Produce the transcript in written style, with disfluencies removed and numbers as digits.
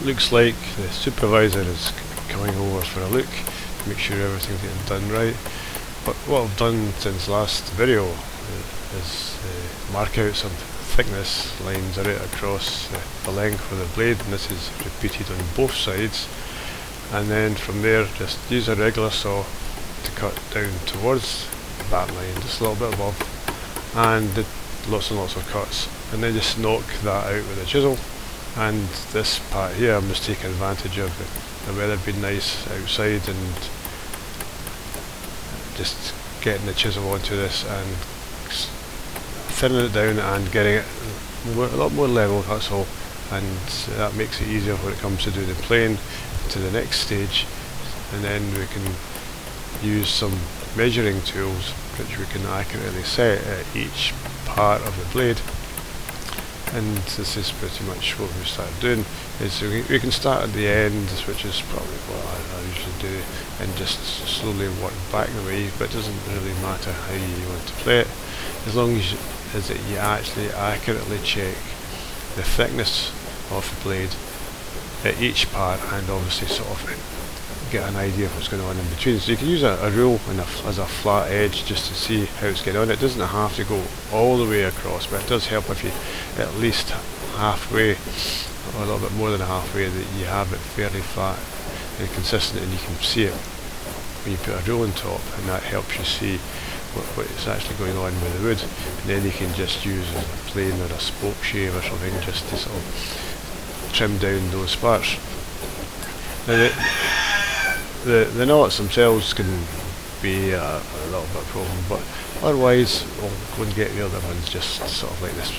looks like the supervisor is coming over for a look, make sure everything's getting done right. But what I've done since last video is mark out some thickness lines right across the length of the blade, and this is repeated on both sides. And then from there just use a regular saw to cut down towards that line, just a little bit above, and lots and lots of cuts, and then just knock that out with a chisel. And this part here I'm just taking advantage of the weather being nice outside, and just getting the chisel onto this and thinning it down and getting it a lot more level, that's all. And that makes it easier when it comes to doing the plane to the next stage. And then we can use some measuring tools which we can accurately set at each part of the blade. And this is pretty much what we started doing, is we can start at the end, which is probably what I usually do, and just slowly work back the way, but it doesn't really matter how you want to play it, as long as you actually accurately check the thickness of the blade at each part, and obviously sort of get an idea of what's going on in between. So you can use a rule as a flat edge just to see how it's getting on. It doesn't have to go all the way across, but it does help if you at least halfway, or a little bit more than halfway, that you have it fairly flat and consistent, and you can see it when you put a rule on top, and that helps you see what is actually going on with the wood. And then you can just use a plane or a spoke shave or something just to sort of trim down those parts. Now the knots themselves can be a little bit of a problem, but otherwise we'll go and get the other ones just sort of like this